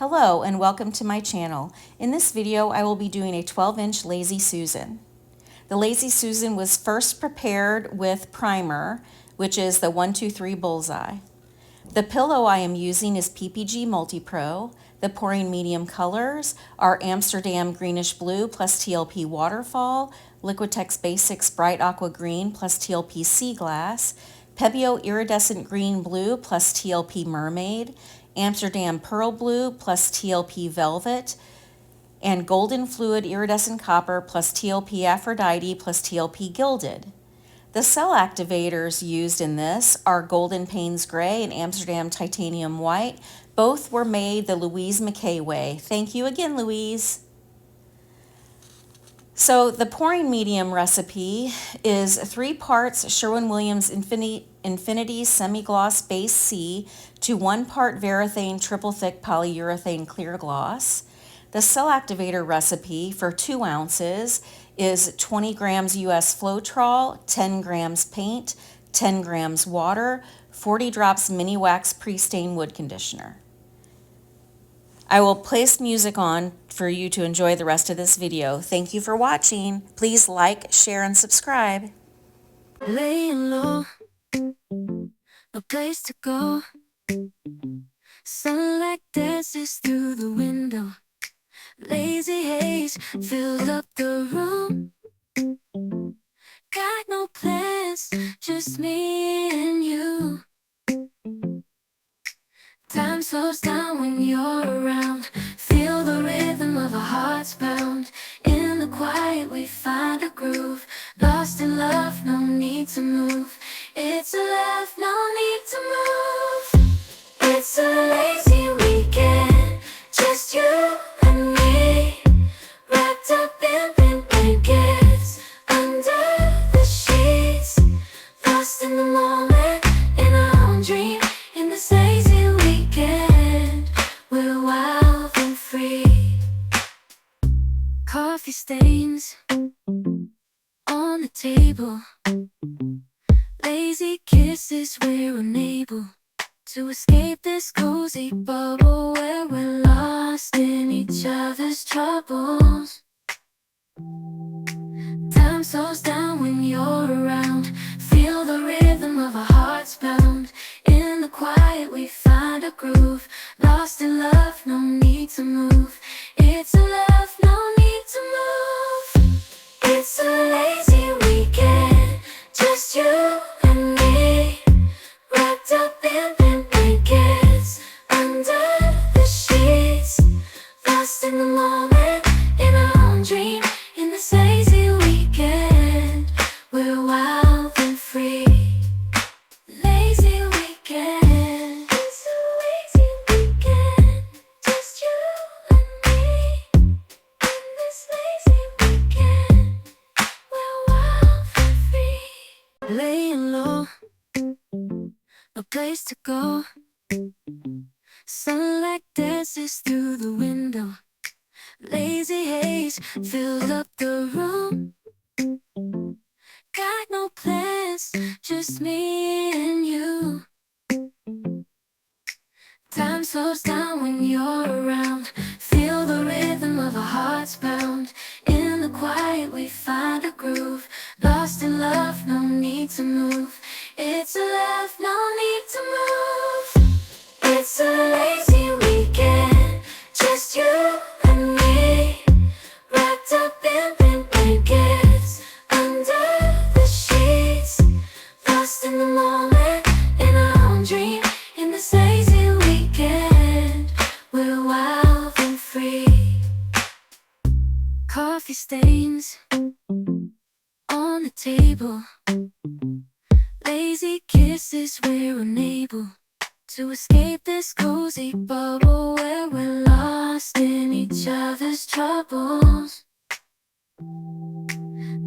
Hello and welcome to my channel. In this video I will be doing a 12-inch Lazy Susan. The Lazy Susan was first prepared with primer, which is the 123 Bullseye. The pillow I am using is PPG Multi-Pro. The pouring medium colors are Amsterdam Greenish Blue plus TLP Waterfall, Liquitex Basics Bright Aqua Green plus TLP Sea Glass, Pebeo Iridescent Green Blue plus TLP Mermaid, Amsterdam Pearl Blue plus TLP Velvet, and Golden Fluid Iridescent Copper plus TLP Aphrodite plus TLP Gilded. The cell activators used in this are Golden Payne's Gray and Amsterdam Titanium White. Both were made the Louise McKay way. Thank you again, Louise. So the pouring medium recipe is 3 parts Sherwin-Williams Infinity Semi-Gloss Base C to 1 part Varathane Triple Thick Polyurethane Clear Gloss. The cell activator recipe for 2 ounces is 20 grams US Floetrol, 10 grams paint, 10 grams water, 40 drops Mini Wax Pre-Stain Wood Conditioner. I will place music on for you to enjoy the rest of this video. Thank you for watching. Please like, share, and subscribe. Laying low, no place to go. Sunlight dances through the window. Lazy haze fills up the room. Got no plans, just me and you. Time slows down when you're around. Feel the rhythm of our hearts pound. In the quiet we find a groove. Lost in love, no need to move. It's a love, no need to move. It's a lazy weekend, just you and me. Wrapped up in pink blankets, under the sheets. Lost in the moment, in our own dream. In this lazy weekend, we're wild and free. Coffee stains on the table. Lazy kisses, we're unable to escape this cozy bubble where we're lost in each other's troubles. Time slows down when you're around. Feel the rhythm of our hearts pound. In the quiet we find a groove. Lost in love, no need to move. It's a love, no need to move. It's a lazy weekend, just you and me. Wrapped up in pink blankets, under the sheets. Lost in the moment, in our own dream. In this lazy weekend, we're wild and free. Lazy weekend, it's a lazy weekend, just you and me. In this lazy weekend, we're wild and free. Laying low, no place to go. Sunlight dances through the window. Lazy haze fills up the room. Got no plans, just me and you. Time slows down when you're around. Feel the rhythm of our hearts pound. In the quiet we find a groove. Lost in love, no need to move. It's a love, no need to move. It's a lazy weekend, just you and me. Wrapped up in pink blankets, under the sheets. Lost in the moment, in our own dream. In this lazy weekend, we're wild and free. Coffee stains on the table. Lazy kisses, we're unable to escape this cozy bubble where we're lost in each other's troubles.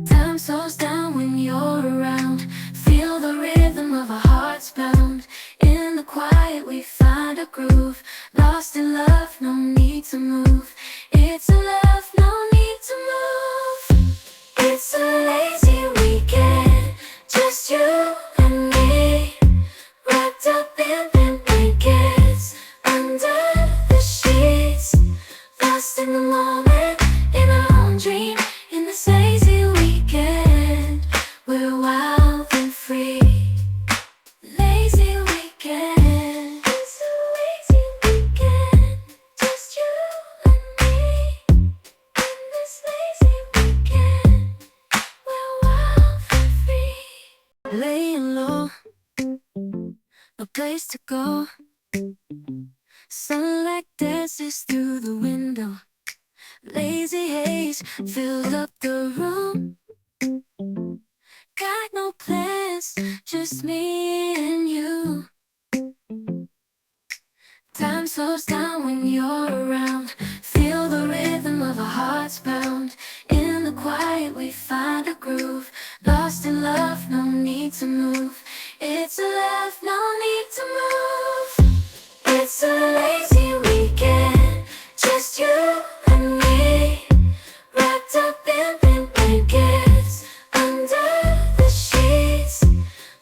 Time slows down when you're around. Feel the rhythm of our hearts pound. In the quiet we find a groove. Lost in love, no need to move. It's a love, no need to move. It's a lazy weekend, just you and me. Wrapped up in pink blankets, under the sheets. laying low, no place to go. Sunlight dances through the window. Lazy haze filled up the room. Got no plans, just me and you. Time slows down when you're around. Feel the rhythm of our hearts pound. In the quiet we find a groove. Lost in love, no need to move. It's a love, no need to move. It's a lazy weekend, just you and me. Wrapped up in pink blankets, under the sheets.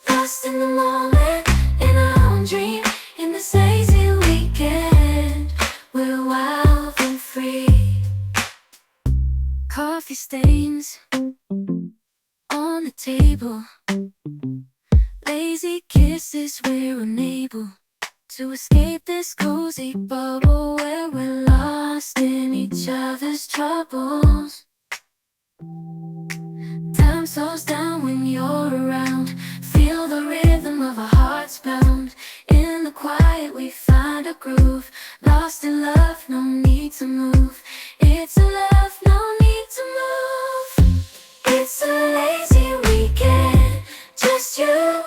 Lost in the moment, in our own dream. In this lazy weekend, we're wild and free. Coffee stains on the table. Lazy kisses, we're unable to escape this cozy bubble where we're lost in each other's troubles. Time slows down when you're around. Feel the rhythm of our hearts pound. In the quiet we find a groove. Lost in love, no need to move. It's a love, no need to move. It's a lazy weekend, just you